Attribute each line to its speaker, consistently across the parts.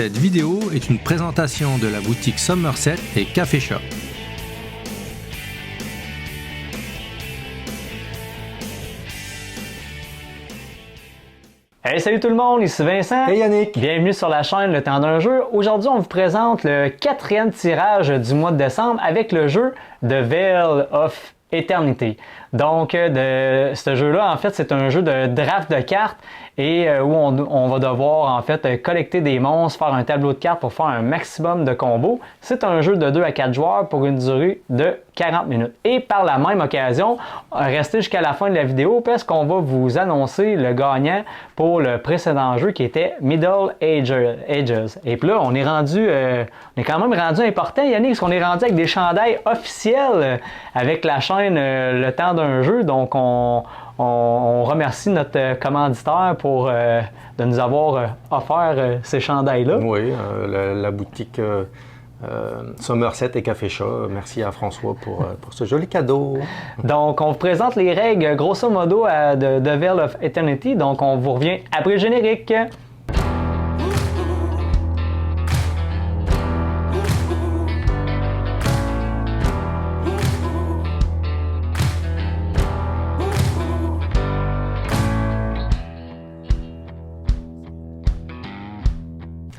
Speaker 1: Cette vidéo est une présentation de la boutique Somerset et Café Shop.
Speaker 2: Hey, salut tout le monde, ici Vincent.
Speaker 3: Hey Yannick.
Speaker 2: Bienvenue sur la chaîne Le Temps d'un jeu. Aujourd'hui, on vous présente le 4e tirage du mois de décembre avec le jeu The Veil of Eternity. Donc, ce jeu-là, en fait, c'est un jeu de draft de cartes et où on va devoir, en fait, collecter des monstres, faire un tableau de cartes pour faire un maximum de combos. C'est un jeu de 2 à 4 joueurs pour une durée de 40 minutes. Et par la même occasion, restez jusqu'à la fin de la vidéo parce qu'on va vous annoncer le gagnant pour le précédent jeu qui était Middle Ages. Et puis là, on est quand même rendu important, Yannick, parce qu'on est rendu avec des chandails officiels avec la chaîne Le Temps d'un jeu. Donc, on remercie notre commanditaire de nous avoir offert ces chandails-là.
Speaker 3: Oui, la boutique Somerset et Café Shop. Merci à François pour ce joli cadeau.
Speaker 2: Donc, on vous présente les règles grosso modo de The Veil of Eternity. Donc, on vous revient après le générique.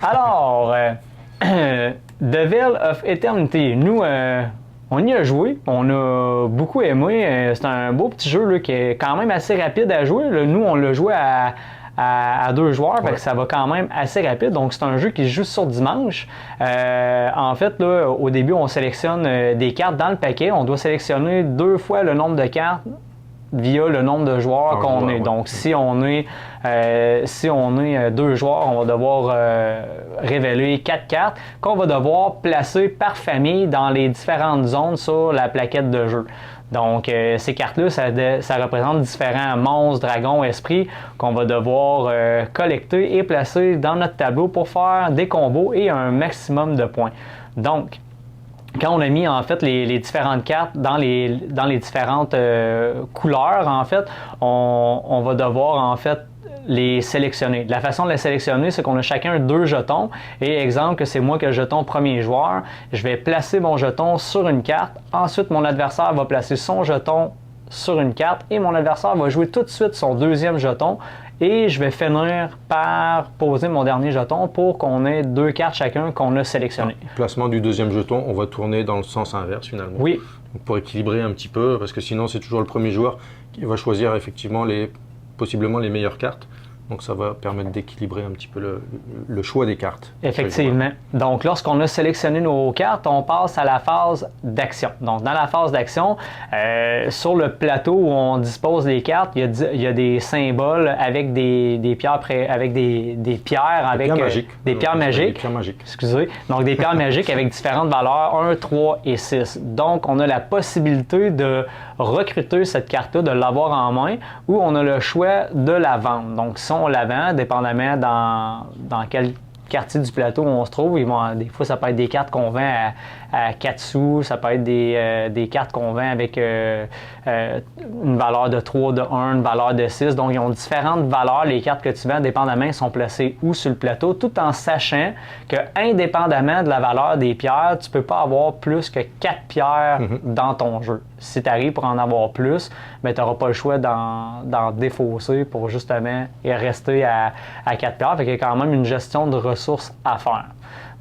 Speaker 2: Alors, The Veil of Eternity, nous, on y a joué, on a beaucoup aimé, c'est un beau petit jeu là, qui est quand même assez rapide à jouer. Là. Nous, on l'a joué à 2 joueurs, fait que ça va quand même assez rapide, donc c'est un jeu qui se joue sur dimanche. En fait, là, au début, on sélectionne des cartes dans le paquet, on doit sélectionner 2 fois le nombre de cartes via le nombre de joueurs qu'on est. Donc, si on est 2 joueurs, on va devoir révéler 4 cartes qu'on va devoir placer par famille dans les différentes zones sur la plaquette de jeu. Donc, ces cartes-là, ça représente différents monstres, dragons, esprits qu'on va devoir collecter et placer dans notre tableau pour faire des combos et un maximum de points. Donc, quand on a mis en fait les différentes cartes dans les différentes couleurs, en fait, on va devoir en fait les sélectionner. La façon de les sélectionner, c'est qu'on a chacun 2 jetons. Et exemple que c'est moi qui ai le jeton premier joueur, je vais placer mon jeton sur une carte. Ensuite, mon adversaire va placer son jeton sur une carte et mon adversaire va jouer tout de suite son 2e jeton. Et je vais finir par poser mon dernier jeton pour qu'on ait 2 cartes chacun qu'on a sélectionnées.
Speaker 3: Placement du 2e jeton, on va tourner dans le sens inverse finalement.
Speaker 2: Oui.
Speaker 3: Donc, pour équilibrer un petit peu, parce que sinon c'est toujours le premier joueur qui va choisir effectivement possiblement les meilleures cartes. Donc ça va permettre d'équilibrer un petit peu le choix des cartes.
Speaker 2: Effectivement. Donc lorsqu'on a sélectionné nos cartes, on passe à la phase d'action. Donc dans la phase d'action, sur le plateau où on dispose des cartes, il y a des symboles avec des pierres avec des pierres magiques. Des pierres magiques. Excusez. Donc des pierres magiques avec différentes valeurs 1, 3 et 6. Donc on a la possibilité de recruter cette carte-là, de l'avoir en main, ou on a le choix de la vendre. Donc si on la vend, dépendamment dans quel quartier du plateau où on se trouve, des fois ça peut être des cartes qu'on vend à 4 sous, ça peut être des cartes qu'on vend avec une valeur de 3, de 1, une valeur de 6. Donc ils ont différentes valeurs, les cartes que tu vends, dépendamment, elles sont placées où sur le plateau, tout en sachant que indépendamment de la valeur des pierres, tu ne peux pas avoir plus que 4 pierres dans ton jeu. Si tu arrives pour en avoir plus, tu n'auras pas le choix d'en défausser pour justement rester à 4 pierres. Fait qu'il y a quand même une gestion de ressources à faire.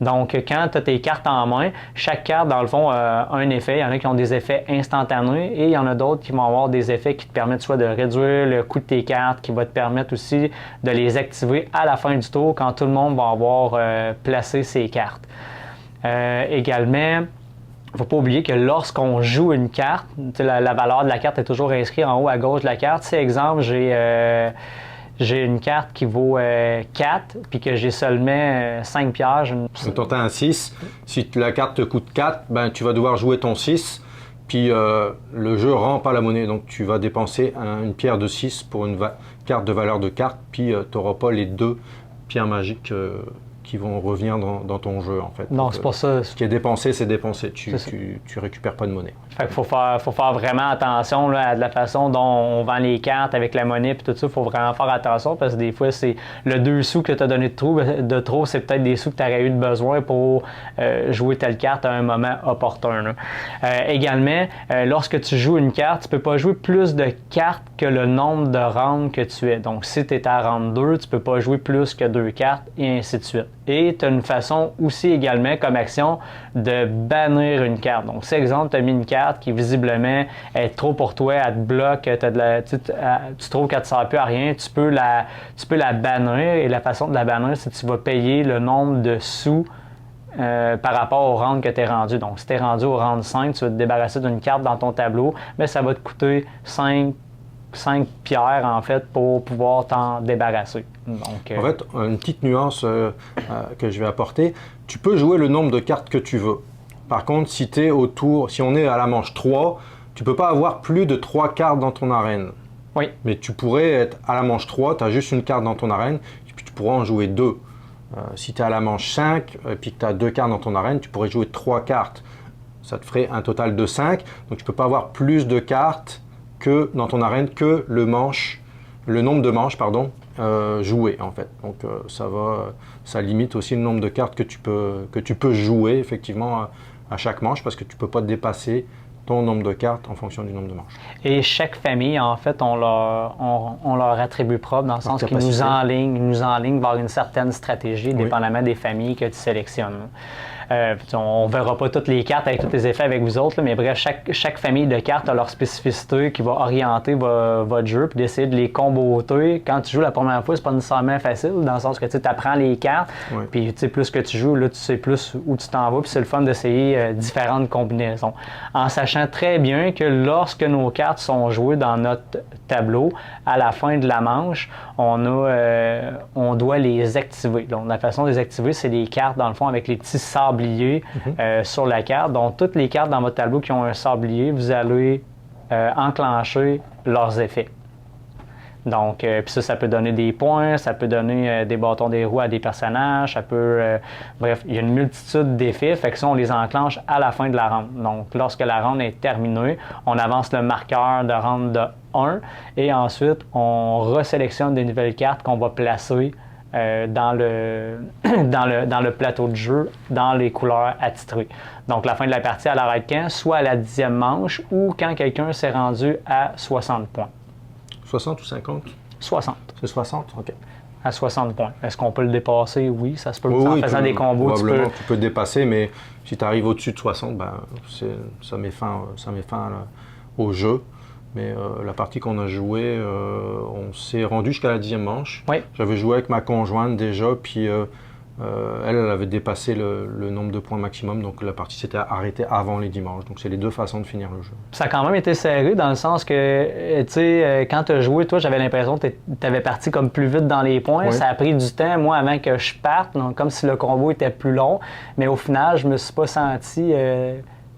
Speaker 2: Donc, quand tu as tes cartes en main, chaque carte, dans le fond, a un effet. Il y en a qui ont des effets instantanés et il y en a d'autres qui vont avoir des effets qui te permettent soit de réduire le coût de tes cartes, qui va te permettre aussi de les activer à la fin du tour quand tout le monde va avoir placé ses cartes. Également, il ne faut pas oublier que lorsqu'on joue une carte, la valeur de la carte est toujours inscrite en haut à gauche de la carte. Si, exemple, j'ai une carte qui vaut 4 puis que j'ai seulement 5 pierres.
Speaker 3: Quand tu as un 6, si la carte te coûte 4, tu vas devoir jouer ton 6, puis le jeu rend pas la monnaie. Donc tu vas dépenser une pierre de 6 pour une carte de valeur de carte, puis tu n'auras pas les 2 pierres magiques qui vont revenir dans ton jeu en fait.
Speaker 2: Donc c'est pour ça.
Speaker 3: Ce qui est dépensé, c'est dépensé. Tu récupères pas de monnaie.
Speaker 2: Fait qu'il faut faire vraiment attention là, à la façon dont on vend les cartes avec la monnaie et tout ça. Il faut vraiment faire attention parce que des fois, c'est le 2 sous que tu as donné de trop, c'est peut-être des sous que tu aurais eu de besoin pour jouer telle carte à un moment opportun. Également, lorsque tu joues une carte, tu ne peux pas jouer plus de cartes que le nombre de rounds que tu es. Donc, si tu es à round 2, tu ne peux pas jouer plus que 2 cartes et ainsi de suite. Et tu as une façon aussi également comme action de bannir une carte. Donc, si exemple, tu as mis une carte qui visiblement est trop pour toi, elle te bloque, tu trouves qu'elle ne te sert plus à rien, tu peux la bannir. Et la façon de la bannir, c'est que tu vas payer le nombre de sous par rapport au round que tu es rendu. Donc, si tu es rendu au round 5, tu vas te débarrasser d'une carte dans ton tableau, mais ça va te coûter 5 pierres, en fait, pour pouvoir t'en débarrasser. Donc,
Speaker 3: en fait, une petite nuance que je vais apporter, tu peux jouer le nombre de cartes que tu veux. Par contre, si on est à la manche 3, tu ne peux pas avoir plus de 3 cartes dans ton arène.
Speaker 2: Oui.
Speaker 3: Mais tu pourrais être à la manche 3, tu as juste une carte dans ton arène, et puis tu pourras en jouer 2. Si tu es à la manche 5, et puis que tu as 2 cartes dans ton arène, tu pourrais jouer 3 cartes. Ça te ferait un total de 5. Donc tu ne peux pas avoir plus de cartes que dans ton arène que le nombre de manches jouées en fait. Donc ça limite aussi le nombre de cartes que tu peux jouer effectivement à chaque manche parce que tu ne peux pas dépasser ton nombre de cartes en fonction du nombre de manches.
Speaker 2: Et chaque famille, en fait, on leur attribue propre dans le sens qu'ils nous enlignent vers une certaine stratégie, dépendamment des familles que tu sélectionnes. On ne verra pas toutes les cartes avec tous les effets avec vous autres, là, mais bref, chaque famille de cartes a leur spécificité qui va orienter votre jeu, puis d'essayer de les comboter. Quand tu joues la première fois, c'est pas nécessairement facile, dans le sens que tu apprends les cartes, puis plus que tu joues, là, tu sais plus où tu t'en vas, puis c'est le fun d'essayer différentes combinaisons. En sachant très bien que lorsque nos cartes sont jouées dans notre tableau, à la fin de la manche, on doit les activer. Donc, la façon de les activer, c'est des cartes, dans le fond, avec les petits sables sur la carte. Donc, toutes les cartes dans votre tableau qui ont un sablier, vous allez enclencher leurs effets. Donc, puis ça peut donner des points, ça peut donner des bâtons des roues à des personnages, ça peut... bref, il y a une multitude d'effets, fait que ça, on les enclenche à la fin de la ronde. Donc, lorsque la ronde est terminée, on avance le marqueur de ronde de 1 et ensuite, on resélectionne des nouvelles cartes qu'on va placer dans le plateau de jeu, dans les couleurs attitrées. Donc, la fin de la partie, elle arrête quand? Soit à la 10e manche ou quand quelqu'un s'est rendu à 60 points.
Speaker 3: 60 ou 50?
Speaker 2: 60.
Speaker 3: C'est 60? OK.
Speaker 2: À 60 points. Est-ce qu'on peut le dépasser? Oui, ça se peut. En faisant des combos,
Speaker 3: tu peux dépasser, mais si tu arrives au-dessus de 60, ça met fin au jeu. Mais la partie qu'on a jouée, on s'est rendu jusqu'à la 10e manche.
Speaker 2: Oui.
Speaker 3: J'avais joué avec ma conjointe déjà, puis elle avait dépassé le nombre de points maximum, donc la partie s'était arrêtée avant les 10 manches. Donc c'est les deux façons de finir le jeu.
Speaker 2: Ça a quand même été serré dans le sens que, tu sais, quand tu as joué, toi, j'avais l'impression que tu avais parti comme plus vite dans les points. Oui. Ça a pris du temps, moi, avant que je parte, donc, comme si le combo était plus long. Mais au final, je me suis pas senti...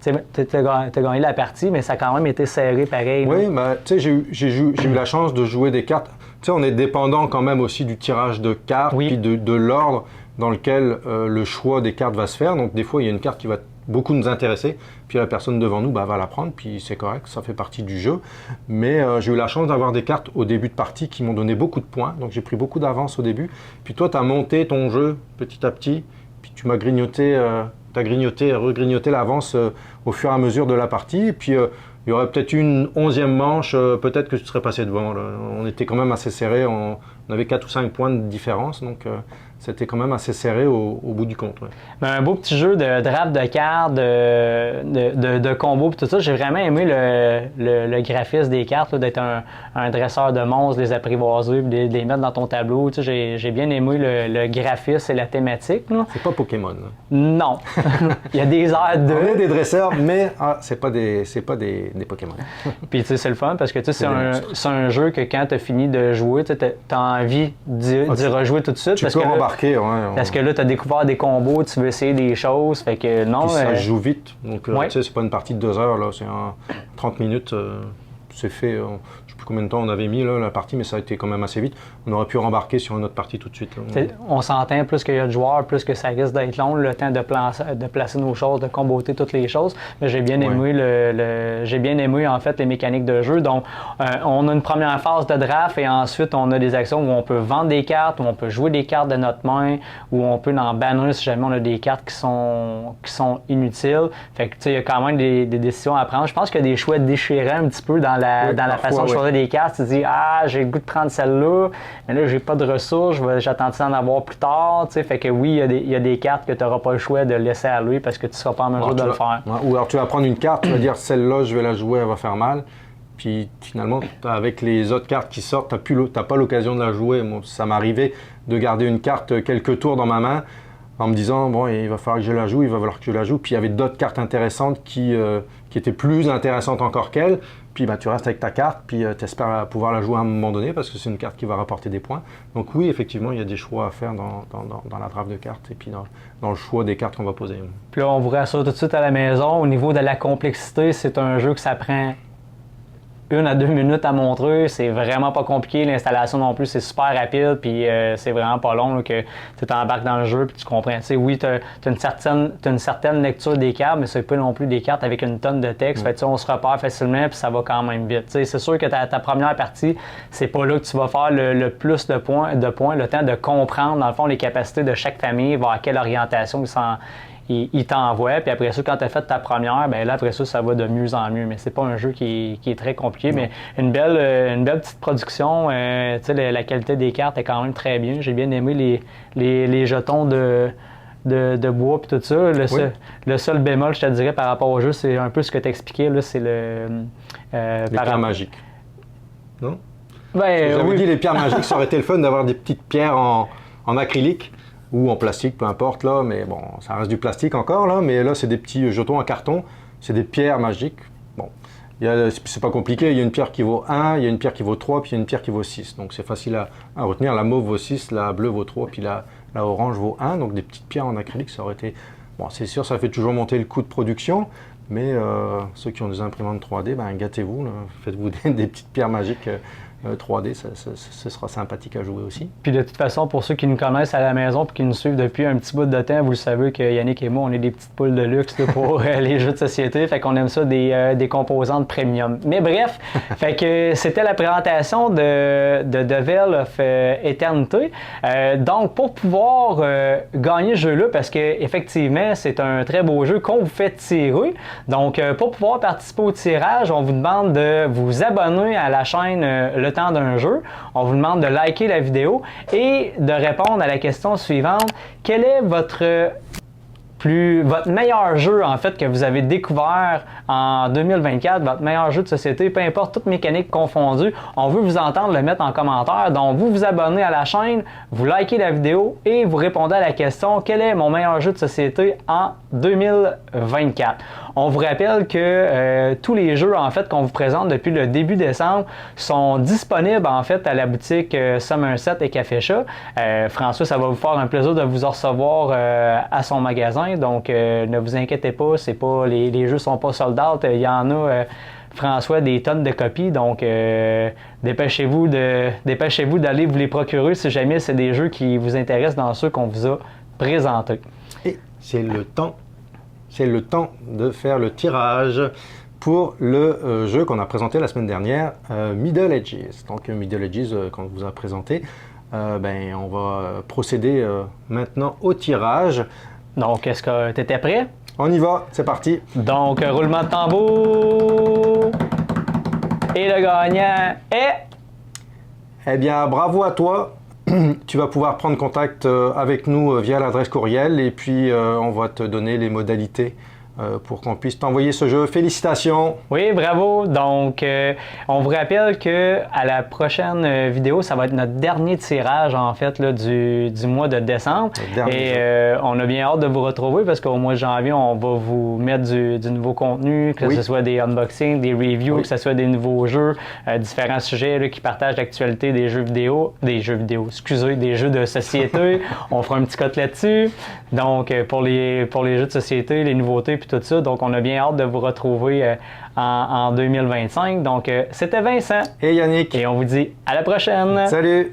Speaker 2: tu as gagné la partie, mais ça a quand même été serré pareil.
Speaker 3: Oui, tu sais, j'ai eu la chance de jouer des cartes. Tu sais, on est dépendant quand même aussi du tirage de cartes, puis de l'ordre dans lequel le choix des cartes va se faire. Donc, des fois, il y a une carte qui va beaucoup nous intéresser, puis la personne devant nous va la prendre, puis c'est correct, ça fait partie du jeu. Mais j'ai eu la chance d'avoir des cartes au début de partie qui m'ont donné beaucoup de points, donc j'ai pris beaucoup d'avance au début. Puis toi, tu as monté ton jeu petit à petit, puis tu m'as grignoté... tu as regrignoté l'avance au fur et à mesure de la partie. Et puis, il y aurait peut-être une 11e manche, peut-être que tu serais passé devant. Là. On était quand même assez serré. On avait 4 ou 5 points de différence. Donc, c'était quand même assez serré au bout du compte. Ouais.
Speaker 2: Un beau petit jeu de draft de cartes, de combos et tout ça. J'ai vraiment aimé le graphisme des cartes, d'être un dresseur de monstres, les apprivoiser, de les mettre dans ton tableau. Tu sais, j'ai bien aimé le graphisme et la thématique. Là.
Speaker 3: C'est pas Pokémon. Là.
Speaker 2: Non. Il y a des airs de...
Speaker 3: On est des dresseurs, mais c'est pas des Pokémon.
Speaker 2: Puis tu sais, c'est le fun parce que tu sais, c'est un jeu que quand tu as fini de jouer, tu as envie d'y rejouer tout de suite.
Speaker 3: Tu peux rembarquer,
Speaker 2: parce que là, tu as découvert des combos, tu veux essayer des choses. Fait que non.
Speaker 3: Puis ça se joue vite. Donc, tu sais, c'est pas une partie de 2 heures, là. C'est en 30 minutes, c'est fait. Je plus combien de temps on avait mis là, la partie, mais ça a été quand même assez vite. On aurait pu rembarquer sur une autre partie tout de suite.
Speaker 2: On s'entend, plus qu'il y a de joueurs, plus que ça risque d'être long, le temps de placer nos choses, de comboter toutes les choses. Mais j'ai bien aimé j'ai bien aimé en fait les mécaniques de jeu. Donc, on a une première phase de draft et ensuite on a des actions où on peut vendre des cartes, où on peut jouer des cartes de notre main, où on peut en bannir si jamais on a des cartes qui sont inutiles. Fait que tu sais, il y a quand même des décisions à prendre. Je pense qu'il y a des choix déchirants un petit peu dans la façon de choisir des cartes. Tu te dis, j'ai le goût de prendre celle-là, mais là, j'ai pas de ressources, j'attends d'en avoir plus tard. Tu sais, fait que oui, il y a des cartes que tu n'auras pas le choix de laisser aller parce que tu ne seras pas en mesure de le faire.
Speaker 3: Ou alors tu vas prendre une carte, tu vas dire, celle-là, je vais la jouer, elle va faire mal. Puis finalement, avec les autres cartes qui sortent, tu n'as pas l'occasion de la jouer. Moi, ça m'arrivait de garder une carte quelques tours dans ma main en me disant, bon, il va falloir que je la joue, il va falloir que je la joue. Puis il y avait d'autres cartes intéressantes qui étaient plus intéressantes encore qu'elle. Puis tu restes avec ta carte, puis tu espères pouvoir la jouer à un moment donné parce que c'est une carte qui va rapporter des points. Donc oui, effectivement, il y a des choix à faire dans la draft de cartes et puis dans le choix des cartes qu'on va poser.
Speaker 2: Puis là, on vous rassure tout de suite à la maison, au niveau de la complexité, c'est un jeu que ça prend 1 à 2 minutes à montrer, c'est vraiment pas compliqué. L'installation non plus, c'est super rapide, puis c'est vraiment pas long là, que tu t'embarques dans le jeu puis tu comprends. Tu sais, oui, tu as une certaine lecture des cartes, mais c'est pas non plus des cartes avec une tonne de texte. Fait que, on se repère facilement puis ça va quand même vite. Tu sais, c'est sûr que ta première partie, c'est pas là que tu vas faire le plus de points, le temps de comprendre, dans le fond, les capacités de chaque famille, voir quelle orientation il t'envoie, puis après ça, quand tu as fait ta première, ben là, après ça, ça va de mieux en mieux. Mais c'est pas un jeu qui est très compliqué, mais une belle petite production. Tu sais, la qualité des cartes est quand même très bien. J'ai bien aimé les jetons de bois et tout ça. Le seul bémol, je te dirais, par rapport au jeu, c'est un peu ce que tu expliquais, là, c'est
Speaker 3: les pierres magiques. Non?
Speaker 2: Ben,
Speaker 3: j'avais dit les pierres magiques, ça aurait été le fun d'avoir des petites pierres en acrylique ou en plastique, peu importe, là, mais bon, ça reste du plastique encore, là, mais là, c'est des petits jetons en carton, c'est des pierres magiques. Bon, c'est pas compliqué, il y a une pierre qui vaut 1, il y a une pierre qui vaut 3, puis il y a une pierre qui vaut 6, donc c'est facile à retenir. La mauve vaut 6, la bleue vaut 3, puis la orange vaut 1, donc des petites pierres en acrylique, ça aurait été... Bon, c'est sûr, ça fait toujours monter le coût de production, mais ceux qui ont des imprimantes 3D, ben, gâtez-vous, faites-vous des petites pierres magiques 3D, ce sera sympathique à jouer aussi.
Speaker 2: Puis de toute façon, pour ceux qui nous connaissent à la maison et qui nous suivent depuis un petit bout de temps, vous le savez que Yannick et moi, on est des petites poules de luxe là, pour les jeux de société, fait qu'on aime ça des composantes premium. Mais bref, fait que c'était la présentation de The Veil of Eternity. Donc pour pouvoir gagner ce jeu-là, parce qu'effectivement, c'est un très beau jeu qu'on vous fait tirer. Donc pour pouvoir participer au tirage, on vous demande de vous abonner à la chaîne Le Temps d'un jeu. On vous demande de liker la vidéo et de répondre à la question suivante. Quel est votre meilleur jeu en fait que vous avez découvert en 2024, votre meilleur jeu de société, peu importe, toute mécanique confondue, on veut vous entendre le mettre en commentaire. Donc vous vous abonnez à la chaîne, vous likez la vidéo et vous répondez à la question quel est mon meilleur jeu de société en 2024. On vous rappelle que tous les jeux en fait qu'on vous présente depuis le début décembre sont disponibles en fait à la boutique Somerset et Café Chat. François, ça va vous faire un plaisir de vous recevoir à son magasin. Donc ne vous inquiétez pas, c'est pas les jeux sont pas sold out. Il y en a François des tonnes de copies. Donc dépêchez-vous d'aller vous les procurer si jamais c'est des jeux qui vous intéressent dans ceux qu'on vous a présentés.
Speaker 3: Et c'est le temps de faire le tirage pour le jeu qu'on a présenté la semaine dernière, Middle Ages. Donc Middle Ages, qu'on vous a présenté, on va procéder maintenant au tirage.
Speaker 2: Donc, est-ce que tu étais prêt?
Speaker 3: On y va, c'est parti.
Speaker 2: Donc, roulement de tambour. Et le gagnant est...
Speaker 3: Eh bien, bravo à toi. Tu vas pouvoir prendre contact avec nous via l'adresse courriel et puis on va te donner les modalités pour qu'on puisse t'envoyer ce jeu. Félicitations!
Speaker 2: Oui, bravo! Donc, on vous rappelle qu'à la prochaine vidéo, ça va être notre dernier tirage, en fait, là, du mois de décembre. Et on a bien hâte de vous retrouver parce qu'au mois de janvier, on va vous mettre du nouveau contenu, que ce soit des unboxings, des reviews, que ce soit des nouveaux jeux, différents sujets là, qui partagent l'actualité des jeux vidéo, des jeux de société. On fera un petit cote là-dessus. Donc, pour les jeux de société, les nouveautés, puis tout ça. Donc, on a bien hâte de vous retrouver en 2025. Donc, c'était Vincent.
Speaker 3: Et Yannick.
Speaker 2: Et on vous dit à la prochaine.
Speaker 3: Salut.